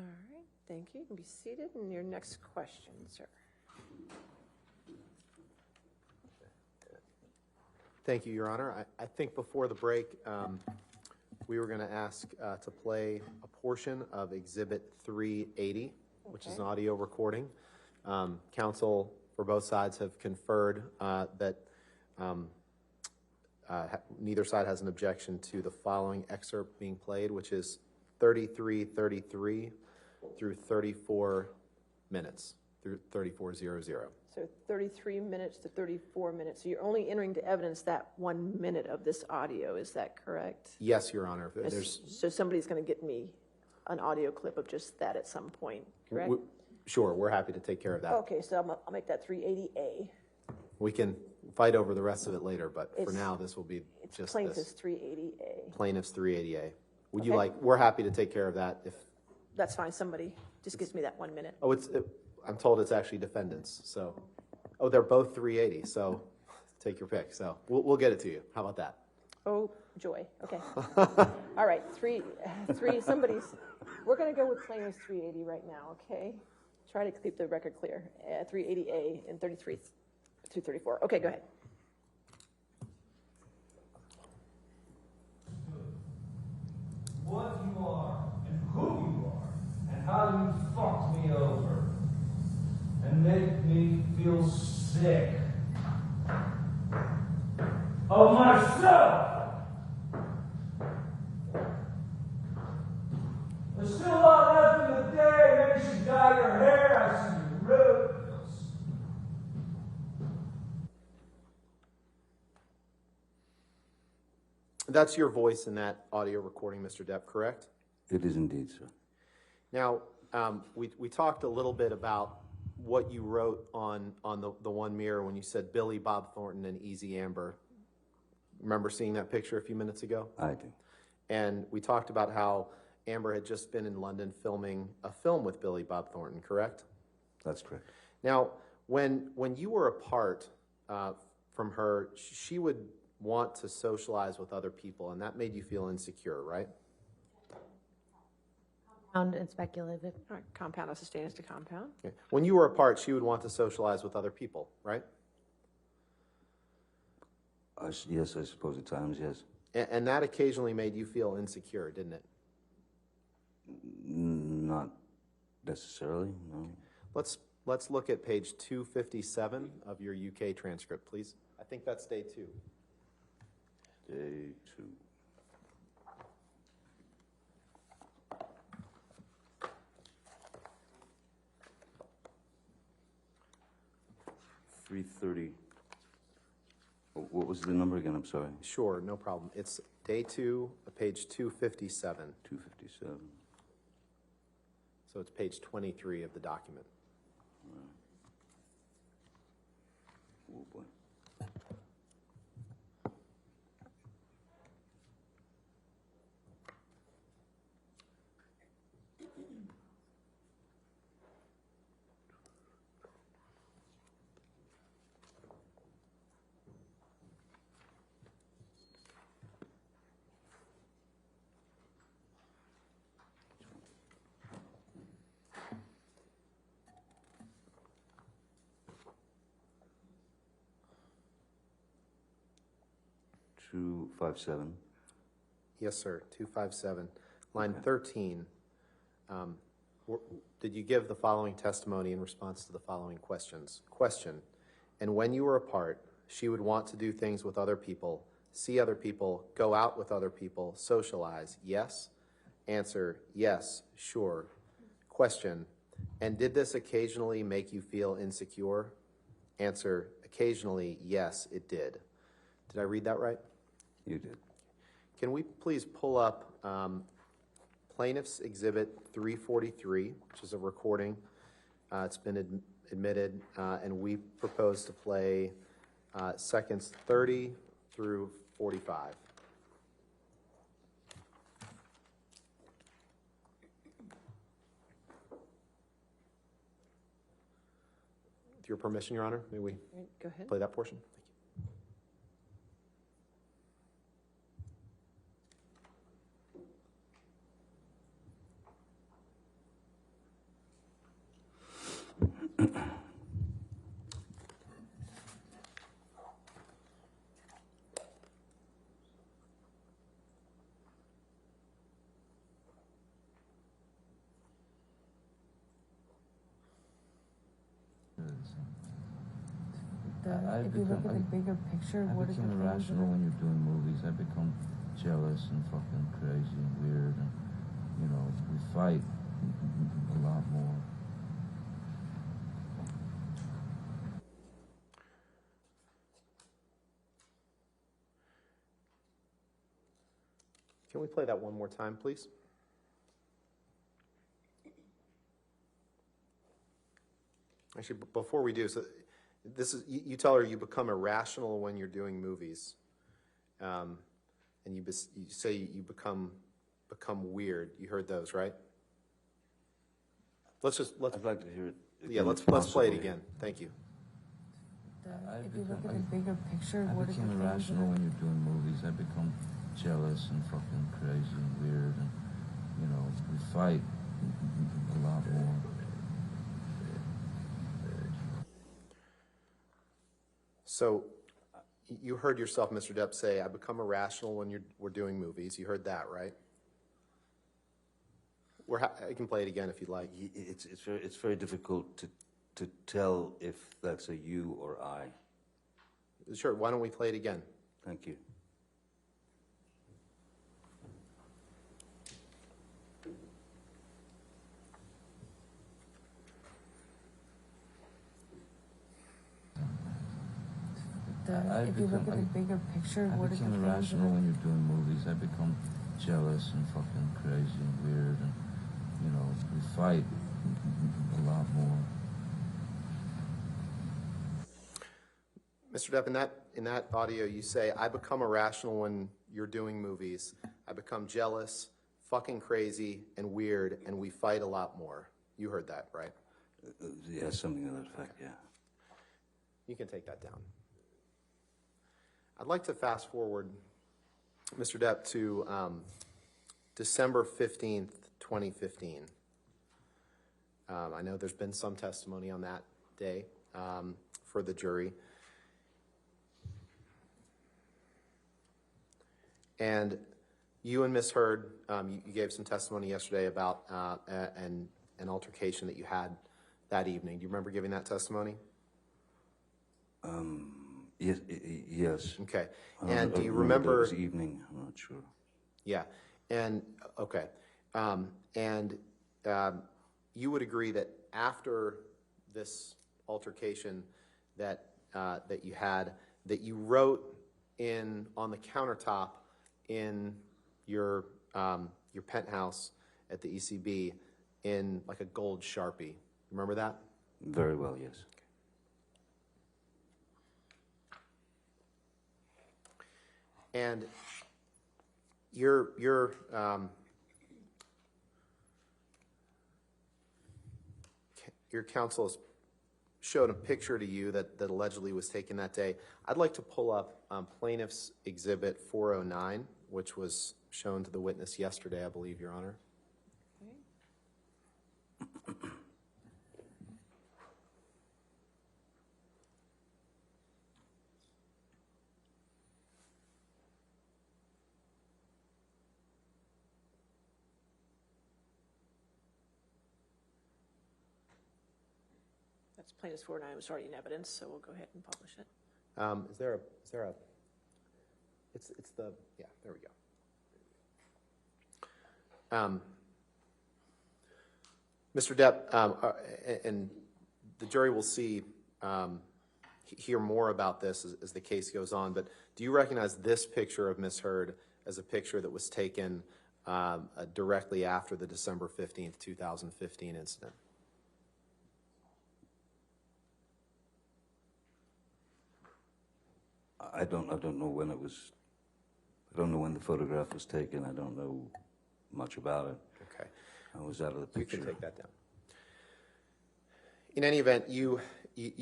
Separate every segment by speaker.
Speaker 1: All right, thank you. You can be seated. And your next question, sir.
Speaker 2: Thank you, Your Honor. I think before the break, we were going to ask to play a portion of Exhibit 380, which is an audio recording. Counsel for both sides have conferred that neither side has an objection to the following excerpt being played, which is 33:33 through 34 minutes, through 34:00.
Speaker 1: So 33 minutes to 34 minutes. So you're only entering to evidence that 1 minute of this audio. Is that correct?
Speaker 2: Yes, Your Honor.
Speaker 1: So somebody's going to get me an audio clip of just that at some point, correct?
Speaker 2: Sure, we're happy to take care of that.
Speaker 1: Okay, so I'll make that 380A.
Speaker 2: We can fight over the rest of it later, but for now, this will be just
Speaker 1: Plaintiff's
Speaker 2: this.
Speaker 1: 380A.
Speaker 2: Plaintiff's 380A. Would
Speaker 1: Okay.
Speaker 2: you like? We're happy to take care of that. If
Speaker 1: That's fine. Somebody just gives me that 1 minute.
Speaker 2: oh, I'm told it's actually defendants. So, oh, they're both 380. So, take your pick. So, we'll get it to you. How about that?
Speaker 1: Oh, joy. Okay. All right. Somebody's. We're going to go with plaintiff's 380 right now. Okay. Try to keep the record clear. 380A and 33 to 34. Okay, go ahead.
Speaker 3: What you are and who you are and how you fucked me over and make me feel sick of myself. There's still a lot left in the day. Maybe you should dye your hair. I see your roots.
Speaker 2: That's your voice in that audio recording, Mr. Depp, correct?
Speaker 4: It is indeed, sir.
Speaker 2: Now, we talked a little bit about what you wrote on the one mirror when you said Billy Bob Thornton and Easy Amber. Remember seeing that picture a few minutes ago?
Speaker 4: I do.
Speaker 2: And we talked about how Amber had just been in London filming a film with Billy Bob Thornton, correct?
Speaker 4: That's correct.
Speaker 2: Now, when you were apart from her, she would want to socialize with other people, and that made you feel insecure, right?
Speaker 5: Compound and speculative.
Speaker 1: All right, compound as sustained to compound.
Speaker 2: Okay. When you were apart, she would want to socialize with other people, right?
Speaker 4: Yes, I suppose at times, yes.
Speaker 2: And that occasionally made you feel insecure, didn't it?
Speaker 4: Not necessarily, no.
Speaker 2: Let's look at page 257 of your UK transcript, please. I think that's day 2.
Speaker 4: Day 2. $330. What was the number again? I'm sorry.
Speaker 2: Sure, no problem. It's day 2, page 257.
Speaker 4: 257.
Speaker 2: So it's page 23 of the document.
Speaker 4: Oh boy. $257.
Speaker 2: Yes, sir, 257. Line 13. Did you give the following testimony in response to the following questions? Question, and when you were apart, she would want to do things with other people, see other people, go out with other people, socialize, yes? Answer, yes, sure. Question, and did this occasionally make you feel insecure? Answer, occasionally, yes, it did. Did I read that right?
Speaker 4: You did.
Speaker 2: Can we please pull up Plaintiff's Exhibit 343, which is a recording. It's been admitted, and we propose to play seconds 30 through 45. With your permission, Your Honor, may we
Speaker 1: Go ahead.
Speaker 2: play that portion? Thank you.
Speaker 5: If you look at the bigger picture, what is the
Speaker 3: become irrational when you're doing movies. I become jealous and fucking crazy and weird, and you know, we fight a lot more.
Speaker 2: Can we play that one more time, please? Actually, before we do, so this is, you tell her you become irrational when you're doing movies, and you say you become weird. You heard those, right? Let's
Speaker 4: I'd like to hear it.
Speaker 2: yeah,
Speaker 4: again,
Speaker 2: let's
Speaker 4: if
Speaker 2: play
Speaker 4: possible.
Speaker 2: it again. Thank you.
Speaker 5: If you look at the bigger picture,
Speaker 3: I
Speaker 5: what is the
Speaker 3: become irrational when you're doing movies. I become jealous and fucking crazy and weird, and you know, we fight a lot more.
Speaker 2: So, you heard yourself, Mr. Depp, say, "I become irrational when we're doing movies." You heard that, right? I can play it again if you'd like.
Speaker 4: It's very difficult to tell if that's a you or I.
Speaker 2: Sure. Why don't we play it again?
Speaker 4: Thank you.
Speaker 5: If you look at the bigger picture, what is the
Speaker 3: I become irrational when you're doing movies. I become jealous and fucking crazy and weird, and you know, we fight a lot more.
Speaker 2: Mr. Depp, in that audio, you say, "I become irrational when you're doing movies. I become jealous, fucking crazy, and weird, and we fight a lot more." You heard that, right?
Speaker 4: Yeah, something of that effect, yeah.
Speaker 2: You can take that down. I'd like to fast forward, Mr. Depp, to December 15th, 2015. I know there's been some testimony on that day for the jury. And you and Ms. Heard, you gave some testimony yesterday about an altercation that you had that evening. Do you remember giving that testimony?
Speaker 4: Yes.
Speaker 2: Okay. And do you remember?
Speaker 4: It was evening, I'm not sure.
Speaker 2: Yeah. And, okay. And you would agree that after this altercation that you had, that you wrote on the countertop in your penthouse at the ECB in like a gold Sharpie. Remember that?
Speaker 4: Very well, yes.
Speaker 2: And your counsel has showed a picture to you that allegedly was taken that day. I'd like to pull up Plaintiff's Exhibit 409, which was shown to the witness yesterday, I believe, Your Honor.
Speaker 1: That's plaintiff's 409 was already in evidence, so we'll go ahead and publish it.
Speaker 2: Is there a, it's the, yeah, there we go. Mr. Depp, and the jury will hear more about this as the case goes on, but do you recognize this picture of Ms. Heard as a picture that was taken directly after the December 15th, 2015 incident?
Speaker 4: I don't know when it was. I don't know when the photograph was taken. I don't know much about it.
Speaker 2: Okay.
Speaker 4: I was out of the picture.
Speaker 2: You can take that down. In any event, you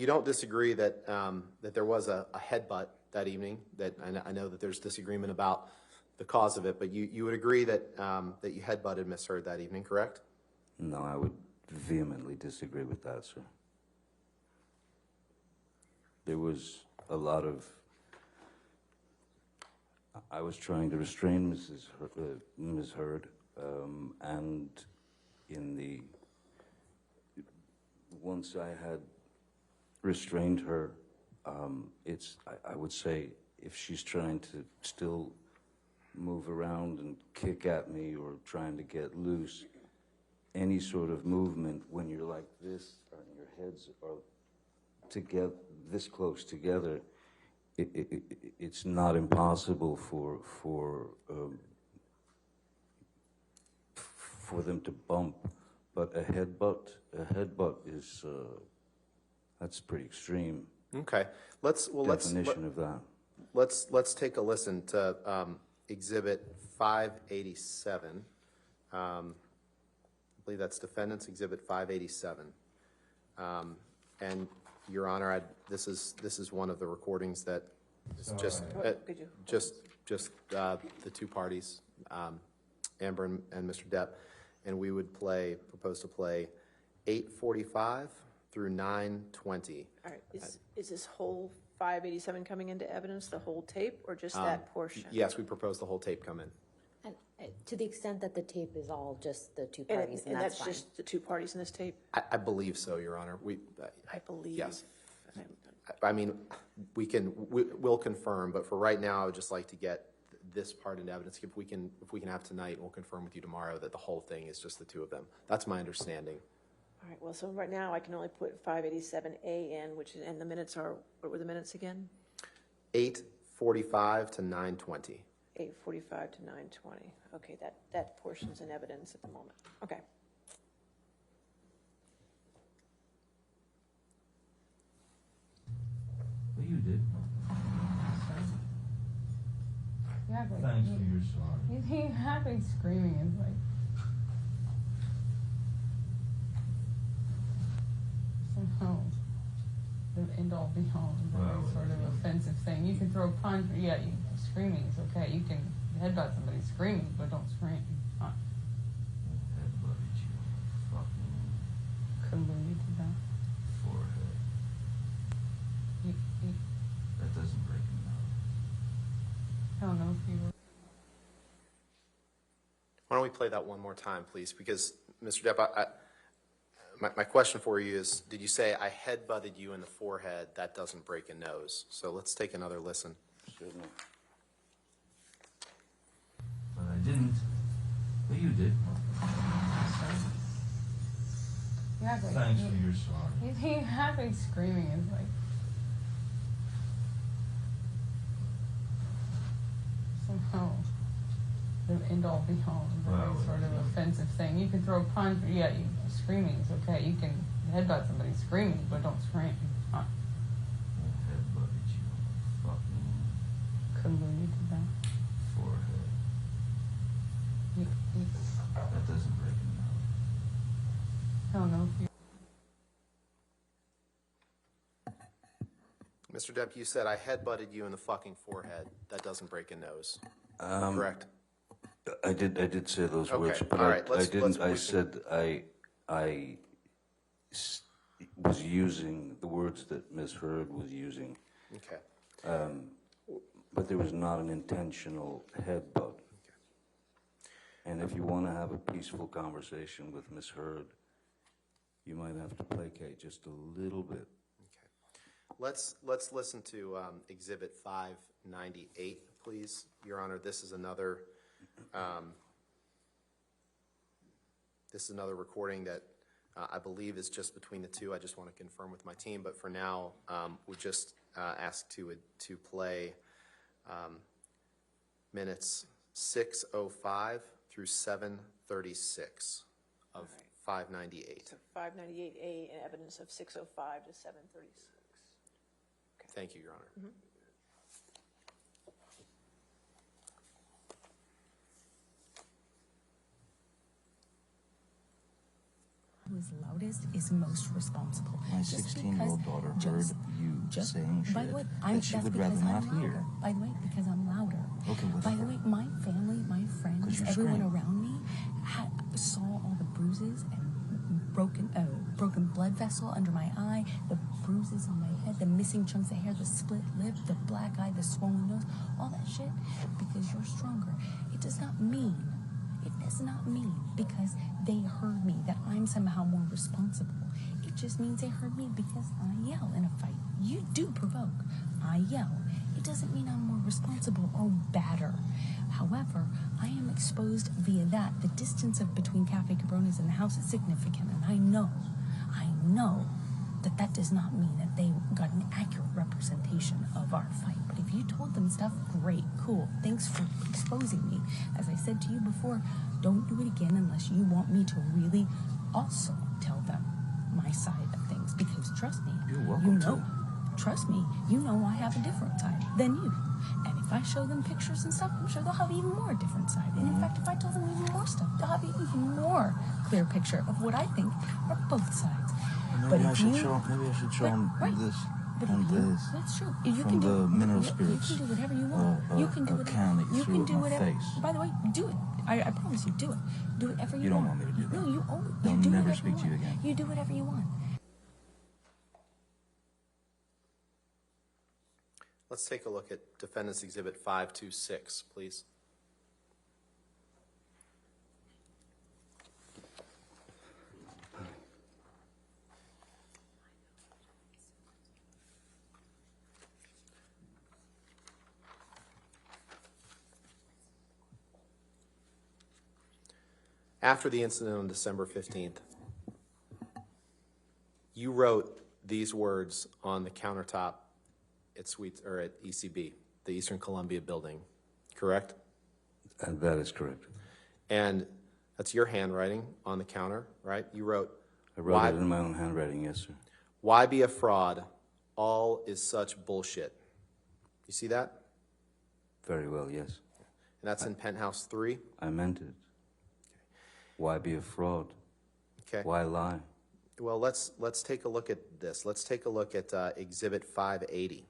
Speaker 2: don't disagree that that there was a headbutt that evening. That I know that there's disagreement about the cause of it, but you would agree that that you headbutted Ms. Heard that evening, correct?
Speaker 4: No, I would vehemently disagree with that, sir. There was a lot of. I was trying to restrain Ms. Heard, and once I had restrained her, I would say if she's trying to still move around and kick at me or trying to get loose, any sort of movement when you're like this and your heads are together, this close together, it's not impossible for them to bump, but a headbutt is that's pretty extreme.
Speaker 2: Okay,
Speaker 4: Definition of that.
Speaker 2: Let's take a listen to Exhibit 587. I believe that's Defendant's Exhibit 587. And Your Honor, this is one of the recordings that is just the two parties, Amber and Mr. Depp, and we would propose to play 8:45 through 9:20.
Speaker 1: All right, is this whole 587 coming into evidence, the whole tape, or just that portion?
Speaker 2: Yes, we propose the whole tape come in.
Speaker 6: And to the extent that the tape is all just the two parties,
Speaker 1: And
Speaker 6: that's
Speaker 1: that's
Speaker 6: fine.
Speaker 1: just the two parties in this tape?
Speaker 2: I believe so, Your Honor.
Speaker 1: I believe.
Speaker 2: Yes. I mean, we'll confirm, but for right now, I would just like to get this part into evidence. If we can have tonight, we'll confirm with you tomorrow that the whole thing is just the two of them. That's my understanding.
Speaker 1: All right, well, so right now I can only put 587A in, and the minutes are, what were the minutes again?
Speaker 2: 8:45 to 9:20.
Speaker 1: 8:45 to 9:20. Okay, that portion's in evidence at the moment. Okay.
Speaker 3: Well, you did.
Speaker 5: Yeah, but
Speaker 3: Thanks for your sorry.
Speaker 5: you have me screaming. It's like somehow the end all be all,
Speaker 3: Well,
Speaker 5: sort of offensive thing. You can throw a punch, screaming is okay. You can headbutt somebody screaming, but don't scream.
Speaker 3: Headbutted you on the fucking
Speaker 5: Couldn't believe you did that.
Speaker 3: forehead. That doesn't break a nose.
Speaker 5: I don't know if you were.
Speaker 2: Why don't we play that one more time, please? Because, Mr. Depp, my question for you is, did you say I headbutted you in the forehead? That doesn't break a nose. So let's take another listen.
Speaker 4: Certainly.
Speaker 3: But I didn't. But you did.
Speaker 5: Yeah, but
Speaker 3: Thanks for your sorry.
Speaker 5: you have me screaming. It's like somehow the end all be all,
Speaker 3: Well,
Speaker 5: sort of offensive thing. You can throw a punch, screaming is okay. You can headbutt somebody screaming, but don't scream.
Speaker 3: Headbutted you on the fucking
Speaker 5: Couldn't believe you did that.
Speaker 3: forehead. That doesn't break a nose.
Speaker 5: I don't know if you.
Speaker 2: Mr. Depp, you said I headbutted you in the fucking forehead. That doesn't break a nose. Correct?
Speaker 4: I did say those
Speaker 2: Okay,
Speaker 4: words, but
Speaker 2: all right,
Speaker 4: I didn't. I said I was using the words that Ms. Hurd was using,
Speaker 2: Okay.
Speaker 4: but there was not an intentional headbutt. And if you want to have a peaceful conversation with Ms. Hurd, you might have to placate just a little bit.
Speaker 2: Let's listen to Exhibit 598, please, Your Honor. This is another recording that I believe is just between the two. I just want to confirm with my team, but for now, we just ask to play minutes 6:05 through 7:36 of 598.
Speaker 1: So 598A in evidence of 6:05 to 7:36.
Speaker 2: Thank you, Your Honor.
Speaker 1: Mm-hmm.
Speaker 6: Who is loudest is most responsible.
Speaker 7: My
Speaker 6: Just
Speaker 7: 16-year-old
Speaker 6: because-
Speaker 7: daughter
Speaker 6: just-
Speaker 7: heard you
Speaker 6: just-
Speaker 7: saying
Speaker 6: by
Speaker 7: shit
Speaker 6: the way,
Speaker 7: that she
Speaker 6: that's
Speaker 7: would
Speaker 6: because
Speaker 7: rather not
Speaker 6: I'm
Speaker 7: hear.
Speaker 6: louder. By the way, because I'm louder.
Speaker 7: Okay,
Speaker 6: By the
Speaker 7: whatever.
Speaker 6: way, my family, my
Speaker 7: 'Cause
Speaker 6: friends,
Speaker 7: you
Speaker 6: everyone
Speaker 7: scream.
Speaker 6: around me saw all the bruises and broken blood vessel under my eye, the bruises on my head, the missing chunks of hair, the split lip, the black eye, the swollen nose, all that shit. Because you're stronger. It does not mean because they heard me that I'm somehow more responsible. It just means they heard me because I yell in a fight. You do provoke. I yell. It doesn't mean I'm more responsible or badder. However, I am exposed via that. The distance between Cafe Cabrones and the house is significant, and I know that does not mean that they got an accurate representation of our fight. But if you told them stuff, great, cool. Thanks for exposing me. As I said to you before, don't do it again unless you want me to really also tell them my side of things. Because trust me,
Speaker 3: You're welcome to.
Speaker 6: Trust me, you know I have a different side than you. And if I show them pictures and stuff, I'm sure they'll have even more different side. And in fact, if I tell them even more stuff, they'll have an even more clear picture of what I think are both sides.
Speaker 3: Maybe I should show them
Speaker 6: Right.
Speaker 3: this.
Speaker 6: But
Speaker 3: On
Speaker 6: if you,
Speaker 3: this,
Speaker 6: that's true. If you
Speaker 3: from
Speaker 6: can do
Speaker 3: the mineral
Speaker 6: you
Speaker 3: spirits,
Speaker 6: can do whatever you want. You can do whatever.
Speaker 3: can that you
Speaker 6: You
Speaker 3: threw
Speaker 6: can
Speaker 3: at
Speaker 6: do
Speaker 3: my
Speaker 6: whatever.
Speaker 3: face.
Speaker 6: By the way, do it. I promise you, do it. Do whatever you
Speaker 3: You don't
Speaker 6: want.
Speaker 3: want me to do that.
Speaker 6: No, you own it.
Speaker 3: I'll
Speaker 6: You do
Speaker 3: never
Speaker 6: whatever
Speaker 3: speak to you
Speaker 6: want.
Speaker 3: again.
Speaker 6: You do whatever you want.
Speaker 2: Let's take a look at Defendant's Exhibit 526, please. After the incident on December 15th, you wrote these words on the countertop at ECB, the Eastern Columbia building, correct?
Speaker 4: That is correct.
Speaker 2: And that's your handwriting on the counter, right? You wrote,
Speaker 4: I wrote it in my own handwriting, yes, sir.
Speaker 2: "Why be a fraud? All is such bullshit." You see that?
Speaker 4: Very well, yes.
Speaker 2: And that's in Penthouse 3?
Speaker 4: I meant it. Why be a fraud?
Speaker 2: Okay.
Speaker 4: Why lie?
Speaker 2: Well, let's take a look at this. Let's take a look at Exhibit 580.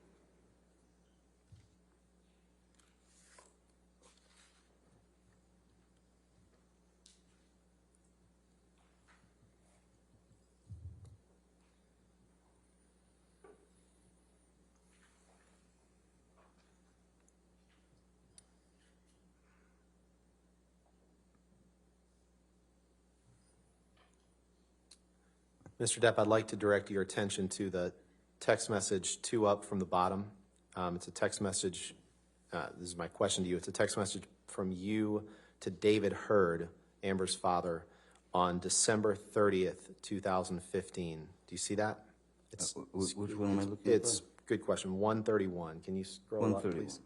Speaker 2: Mr. Depp, I'd like to direct your attention to the text message 2 up from the bottom. It's a text message, this is my question to you, it's a text message from you to David Hurd, Amber's father, on December 30th, 2015. Do you see that?
Speaker 4: Which one am I looking at?
Speaker 2: It's, good question, 131. Can you scroll up,
Speaker 4: 131.
Speaker 2: please?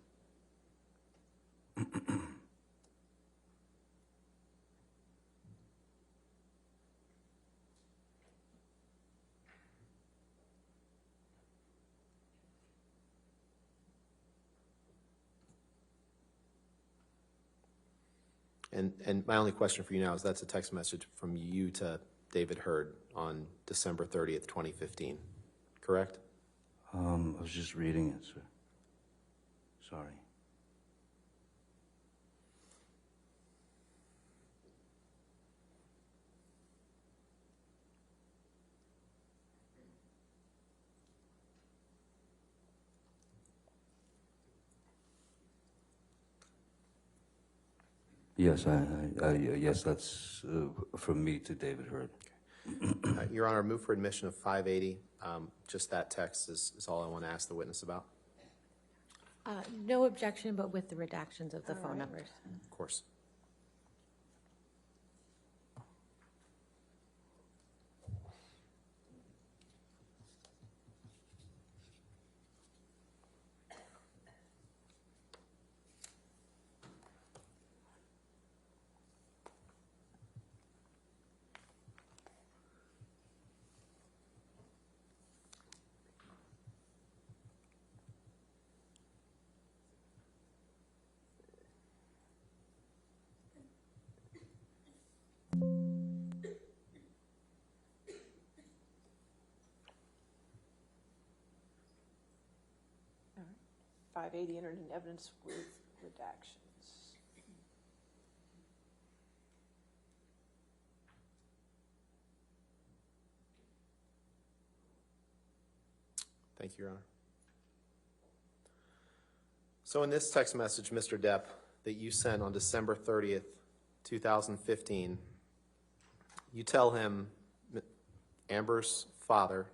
Speaker 2: And my only question for you now is that's a text message from you to David Hurd on December 30th, 2015, correct?
Speaker 4: I was just reading it, sir. Sorry. Yes, yes, that's from me to David Hurd.
Speaker 2: Your Honor, move for admission of 580. Just that text is all I want to ask the witness about.
Speaker 7: No objection, but with the redactions of the phone numbers.
Speaker 2: Of course.
Speaker 1: All right. 580 entered in evidence with redactions.
Speaker 2: Thank you, Your Honor. So in this text message, Mr. Depp, that you sent on December 30th, 2015, you tell him Amber's Father,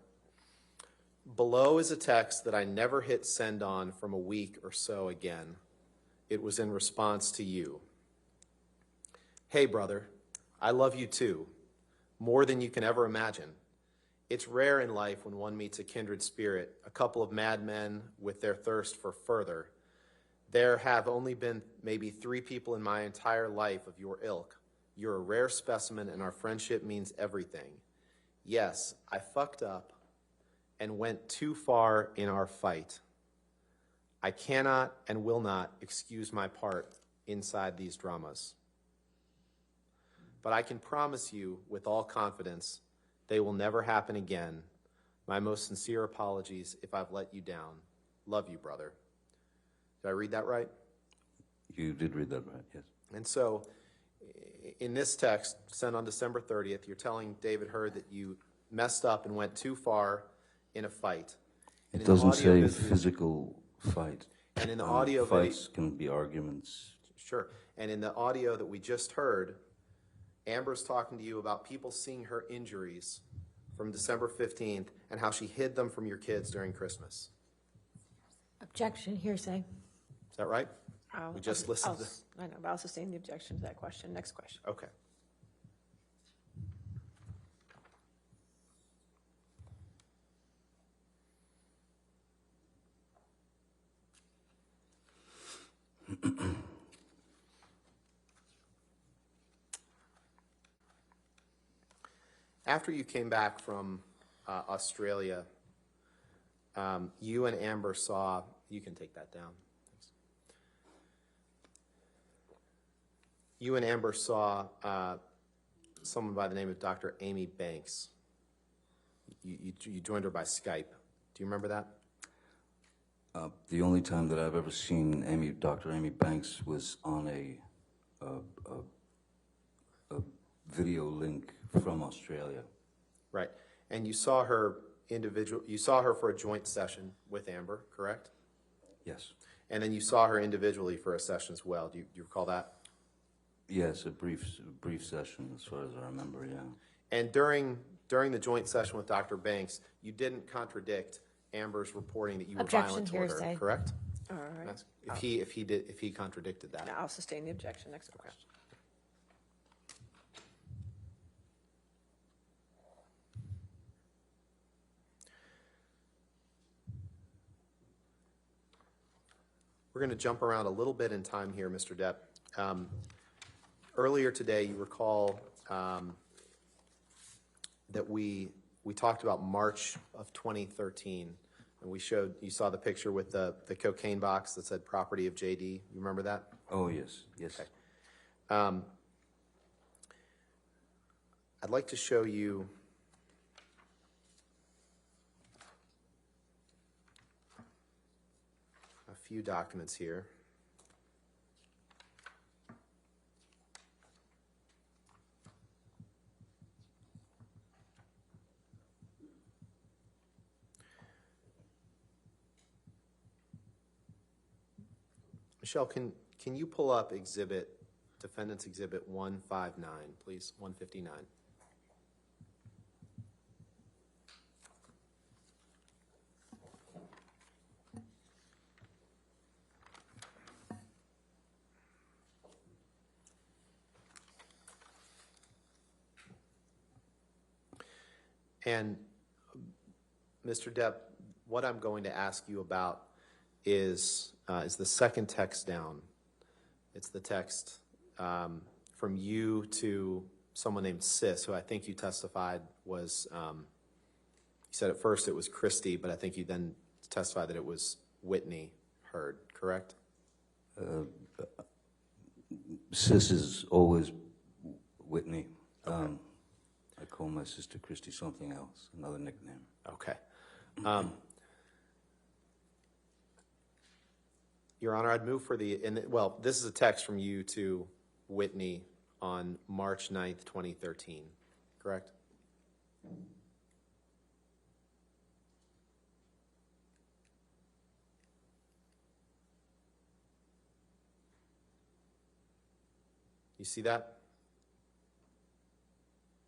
Speaker 2: below is a text that I never hit send on from a week or so again. It was in response to you. Hey, brother, I love you too, more than you can ever imagine. It's rare in life when one meets a kindred spirit, a couple of madmen with their thirst for further. There have only been maybe 3 people in my entire life of your ilk. You're a rare specimen, and our friendship means everything. Yes, I fucked up and went too far in our fight. I cannot and will not excuse my part inside these dramas. But I can promise you with all confidence they will never happen again. My most sincere apologies if I've let you down. Love you, brother. Did I read that right?
Speaker 4: You did read that right, yes.
Speaker 2: And so, in this text, sent on December 30th, you're telling David Hurd that you messed up and went too far in a fight. And
Speaker 4: It doesn't say physical fight.
Speaker 2: And in the audio
Speaker 4: fights can be arguments.
Speaker 2: Sure. And in the audio that we just heard, Amber's talking to you about people seeing her injuries from December 15th and how she hid them from your kids during Christmas.
Speaker 7: Objection, hearsay.
Speaker 2: Is that right? We just listened to this.
Speaker 1: I know, but I'll sustain the objection to that question. Next question.
Speaker 2: Okay. After you came back from Australia, you and Amber saw, you can take that down. Thanks. You and Amber saw someone by the name of Dr. Amy Banks. You joined her by Skype. Do you remember that?
Speaker 4: The only time that I've ever seen Dr. Amy Banks was on a video link from Australia.
Speaker 2: Right. And you saw her you saw her for a joint session with Amber, correct?
Speaker 4: Yes.
Speaker 2: And then you saw her individually for a session as well. Do you recall that?
Speaker 4: Yes, a brief session as far as I remember, yeah.
Speaker 2: And during the joint session with Dr. Banks, you didn't contradict Amber's reporting that you were violent toward her, correct?
Speaker 1: All right.
Speaker 2: That's, if he contradicted that.
Speaker 1: Now I'll sustain the objection. Next question.
Speaker 2: We're going to jump around a little bit in time here, Mr. Depp. Earlier today, you recall that we talked about March of 2013, and you saw the picture with the cocaine box that said property of JD. You remember that?
Speaker 4: Oh, yes, yes.
Speaker 2: Okay. I'd like to show you a few documents here. Michelle, can you pull up Defendant's Exhibit 159, please, 159. And Mr. Depp, what I'm going to ask you about is the second text down. It's the text from you to someone named Sis, who I think you testified was, you said at first it was Christy, but I think you then testified that it was Whitney Hurd, correct?
Speaker 4: Sis is always Whitney.
Speaker 2: Okay.
Speaker 4: I call my sister Christy something else, another nickname.
Speaker 2: Okay. Your Honor, I'd move for well, this is a text from you to Whitney on March 9th, 2013, correct? You see that?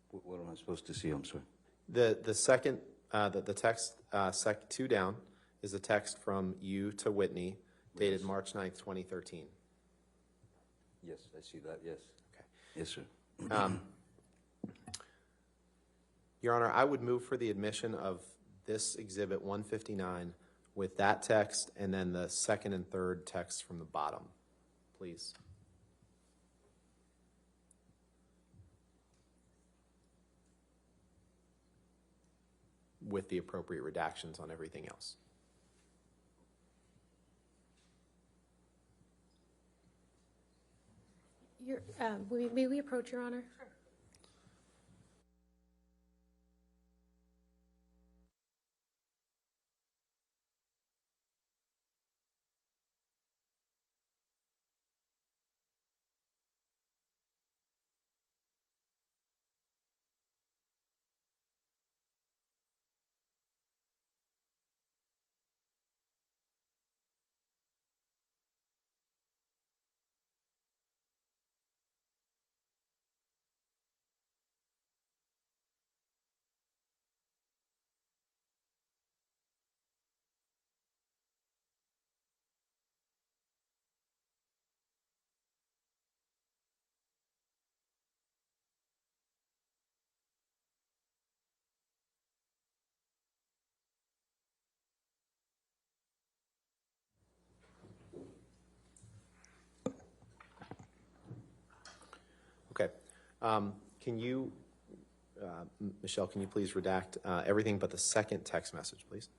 Speaker 4: What am I supposed to see? I'm sorry.
Speaker 2: The second The text, two down, is a text from you to Whitney, dated
Speaker 4: Yes.
Speaker 2: March 9th, 2013.
Speaker 4: Yes, I see that, yes.
Speaker 2: Okay.
Speaker 4: Yes, sir.
Speaker 2: Your Honor, I would move for the admission of this Exhibit 159 with that text and then the second and third text from the bottom, please. With the appropriate redactions on everything else.
Speaker 7: May we approach, Your Honor? Sure.
Speaker 2: Okay. Can you, Michelle, can you please redact everything but the second text message, please?